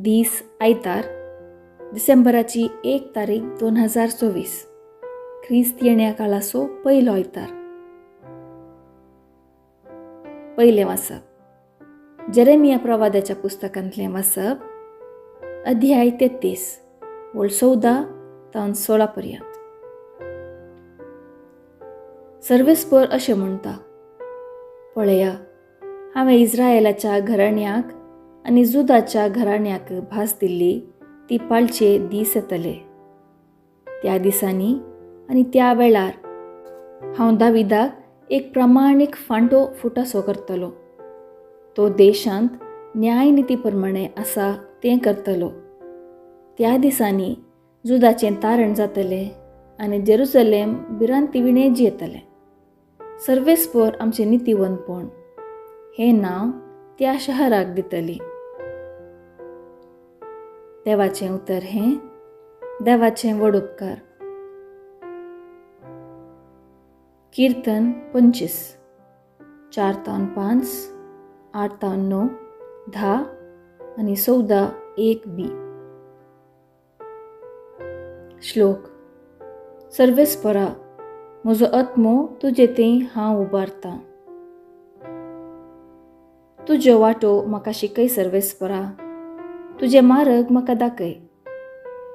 दीस आयतार, डिसेंबराची 1 तारीख 2024. ख्रिस्त येण्या काळाचो पयलो आयतार. पयलें वाचप जेरेमिया प्रवाद्याच्या पुस्तकांतलें वाचप, अध्याय 33 वळ 14 तावन 16 पर्यंत. सर्वेस्पर अशें म्हणटा, पळया, हांवें इस्रायेलाच्या घराण्याक आनी जुदाच्या घराण्याक भास दिल्ली ती पाळचे दीस येतले. त्या दिसांनी आनी त्या वेळार हांव दाविदाक एक प्रामाणीक फांटो फुटासो करतलो. तो देशांत न्याय निती प्रमाणे आसा तें करतलो. त्या दिसांनी जुदाचें तारण जातलें आनी जेरुसलेम भिरांती विणेजी येतलें. सर्वेस्पर आमचें नितीवंतपण हें नांव त्या शहराक दितली. देवाचें उतर हें, देवाचें व्हड उपकार. कीर्तन 25 4 तावन 5, 8 तावन 9, 10 आनी 14 1b. श्लोक. सर्वेस्परा, म्हजो आत्मो तुजे थंय हांव उबारतां. तुजो वाटो म्हाका शिकय सर्वेस्परा, तुजे मार्ग म्हाका दाखय.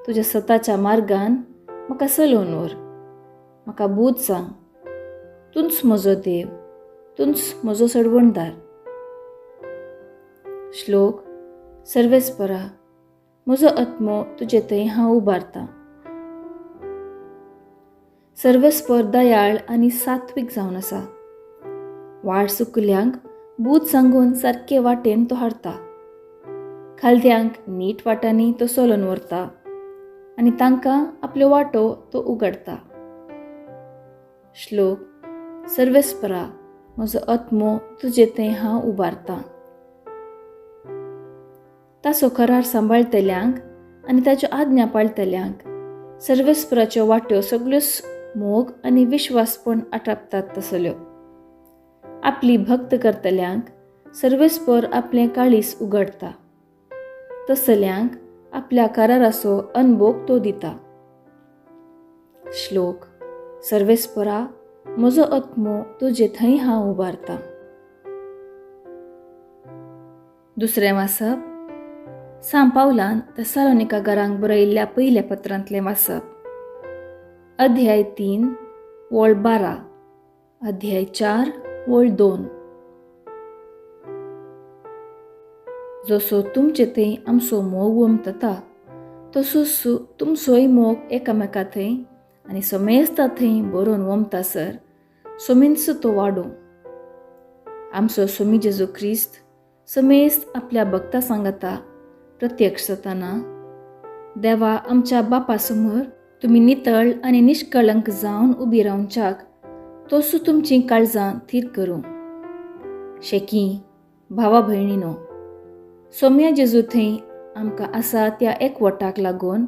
तुज्या स्वताच्या मार्गान म्हाका चलोवन व्हर. म्हाका बूध सांग. तूंच म्हजो देव, तूंच म्हजो सडवणदार. श्लोक. सर्वेस्परा, म्हजो आत्मो तुजे थंय हांव उबारतां. सर्वेस्पर दयाळ आनी सात्वीक जावन आसा. वाट चुकल्यांक बूध सांगून सारके वाटेन तो हाडटा. खालद्यांक नीट वाटांनी तो चलोवन व्हरता आनी तांकां आपलो वाटो तो उगडटा. श्लोक. सर्वेस्परा, म्हजो आत्मो तुजे थंय हांव उबारतां. ताचो करार सांबाळतल्यांक आनी ताच्यो आज्ञा पाळतल्यांक सर्वेस्पराच्यो वाट्यो सगळ्योच मोग आनी विश्वासपण आटापतात तसल्यो. आपली भक्त करतल्यांक सर्वेस्पर आपलें काळीस उगडटा. तसल्यांक आपल्या कराराचो अनभोग तो दिता. श्लोक. सर्वेस्परा, म्हजो आत्मो तुजे थंय हांव उबारतां. दुसरें वाचप. सांत पावलान तेसालोनिकांकारांक बरयल्ल्या पयल्या पत्रांतलें वाचप. अध्याय 3 वळ 12, अध्याय 4 वळ 2. जसो तुमचे थंय आमचो मोग उमटता, तसोच तुमचोय मोग एकामेका थंय आनी समेस्ता थंय बरोवन उमटासर सोमींच तो वाडूं. आमचो सोमी जेजू ख्रिस्त समेस्त आपल्या भक्तां सांगाता प्रत्यक्ष जाताना देवा आमच्या बापा समोर तुमी नितळ आनी निश्कळंक जावन उबी रावच्याक तसो तुमची काळजां थीर करूं. शेकी भावा भयणीनो, सोम्या जेजू थंय आमकां आसा त्या एकवटाक लागून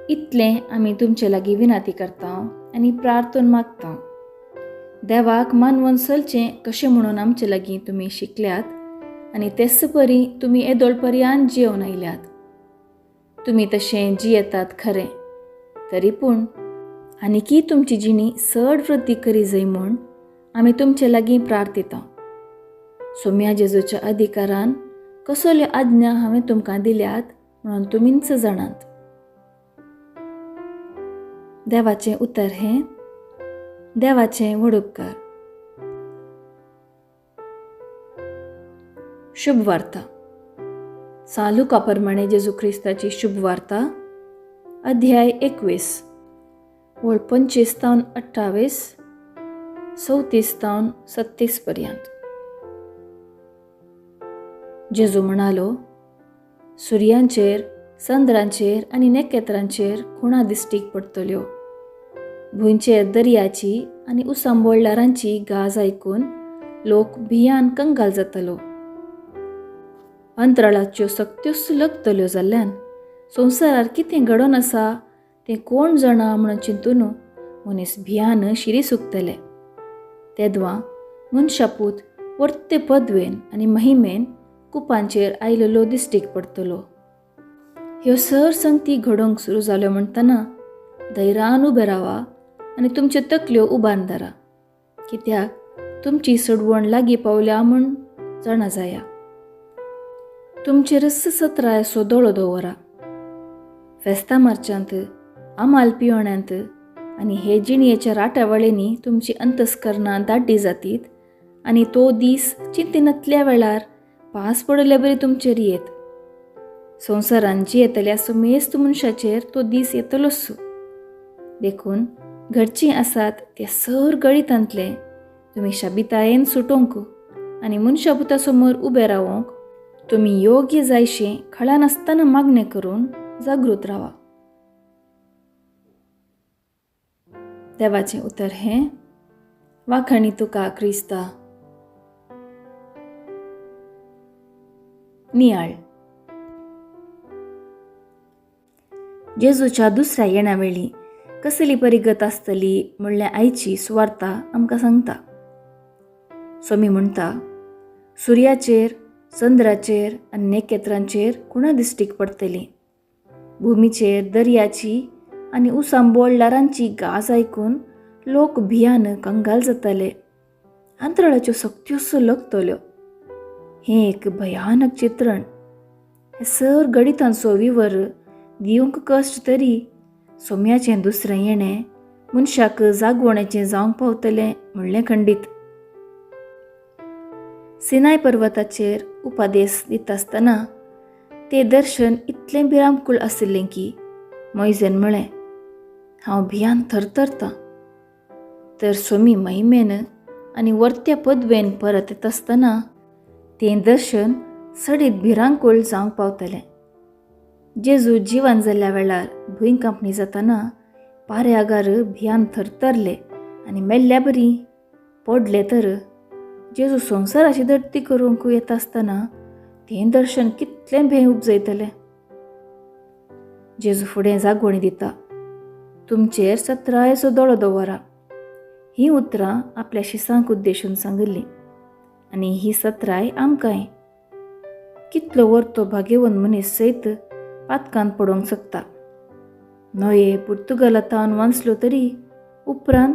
इतलें आमी तुमचे लागीं विनाती करता आनी प्रार्थना मागता. देवाक मानवून चलचें कशें म्हणून आमचे लागीं तुमी शिकल्यात आनी तेच परी तुमी येदोळपर्यंत जियोवन आयल्यात. तुमी तशें जियेतात खरें, तरी पूण आनीकी तुमची जिणी चड वृद्धी करी जाय म्हूण आमी तुमचे लागीं प्रार्थिता. सोम्या जेजूच्या अधिकारान कसल्यो आज्ञा हांवें तुमकां दिल्यात म्हणून तुमींच जाणात. देवाचें उतर हें, देवाचें व्हड उपकार. शुभ वार्ता. सालुका प्रमाणे जेजू ख्रिस्ताची शुभ वार्ता, अध्याय 21 वळ 25 तावन 28, 34 तावन 37 पर्यंत. जेजू म्हणालो, सुर्यांचेर, चंद्रांचेर आनी नखेत्रांचेर खुणा दिश्टीक पडटल्यो. भुंयचेर दर्याची आनी उसांबोळडारांची गाज आयकून लोक भियान कंगाल जातलो. अंतराळाच्यो शक्त्यो सुलगतल्यो जाल्ल्यान संवसारार कितें घडोवन आसा तें कोण जाणा म्हणून चिंतून मनीस भियान शिरी सुकतले. तेदवां मनशापूत वर्ते पदवेन आनी महिमेन कुपांचेर आयिल्लो दिश्टीक पडटलो. ह्यो सर संगती घडोवंक सुरू जाल्यो म्हणटना धैर्यान उबे रावा आनी तुमच्यो तकल्यो उबारून धरा, कित्याक तुमची सडवण लागीं पावल्या म्हूण जाणा जाया. तुमचेर सत्रायसो दोळो दवरा. फेस्तां मारच्यांत, आमाल पियोण्यांत आनी हे जिणयेच्या राटावळेंनी तुमची अंतस्करणां दाड्डी जातीत आनी तो दीस चिंतिनातल्या वेळार पास पडले बरी तुमचेर येत. संवसारान जियेतल्या समेस्त मनशाचेर तो दीस येतलोच. देखून घडचीं आसात ते सर गळितांतले तुमी शाबितायेन सुटोवंक आनी मनशापुता समोर उबे रावंक तुमी योग्य जायशें खळा नासतना मागणें करून जागृत रावा. देवाचें उतर हें: वाखणी तुका क्रिस्ता. नियाळ. जेजूच्या दुसऱ्या येण्यावेळी कसली परिगत आसतली म्हणल्यार आयची सुवार्ता आमकां सांगता. स्वामी म्हणटा, सुर्याचेर, चंद्राचेर आनी नखेत्रांचेर कुणां दिश्टीक पडटलीं. भुमीचेर दर्याची आनी उसांबोळदारांची गाज आयकून लोक भियान कंगाल जाताले. आंतराळाच्यो शक्त्यो लगतल्यो. हें एक भयानक चित्रण. हे सर गणितांचो विवर दिवंक कश्ट तरी सोम्याचें दुसरें येणें मनशाक जागवणेचें जावंक पावतलें म्हणलें खंडीत. सिनाय पर्वताचेर उपादेस दितासतना तें दर्शन इतलें भिरांकूळ आशिल्लें की मोयजेन म्हळें, हांव भियान थरथरतां. तर स्वामी महिमेन आनी वर्त्या पदवेन परत येतासतना तें दर्शन सडीत भिरांकूळ जावंक पावतलें. जेजू जिवान जाल्ल्या वेळार भंय कांपणी जाताना पारे आगार भियान थरथरले आनी मेल्ल्या बरी पडले. तर जेजू संवसाराची धर्ती करूंक येता आसतना तें दर्शन कितलें भंय उपजयतलें. जेजू फुडें जागवणी दिता, तुमचेर सत्रायसो दोळो दवरा. हीं उतरां आपल्या शिसांक उद्देशून सांगिल्लीं आनी ही सत्राय आमकांय. कितलो वर्तो भाग्यवन मनीस सयत पातकांत पडोवंक शकता. नोये पुर्तुगालांत वाचलो तरी उपरांत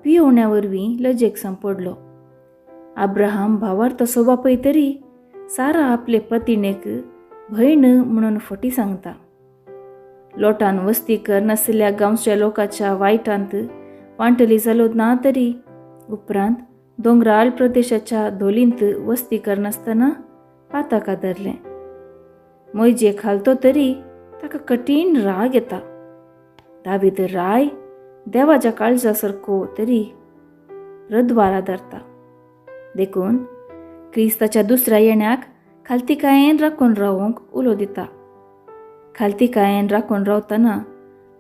पियोवण्या वरवीं लजेक सांपडलो. आब्राहाम भावार तसो बापय तरी सारा आपले पतिणेक भयण म्हणून फटी सांगता. लोटान वस्ती कर नाशिल्ल्या गांवच्या लोकांच्या वायटांत वांटली जालो ना तरी उपरांत दोंगराळ प्रदेशाच्या धोलींत वस्ती करनासतना पाताक आदरलें. मोयजेक हालतो तरी ताका कठीण राग येता. दावीद राय देवाच्या काळजा सारको तरी रद्वार आदारता. देखून क्रिस्ताच्या दुसऱ्या येण्याक खालतिकायेन राखून रावंक उलो दिता. खालतिकायेन राखून रावतना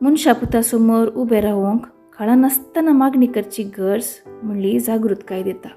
मनशापुता समोर उबे रावंक खळा नासतना मागणी करची गरज म्हणली जागृतकाय दिता.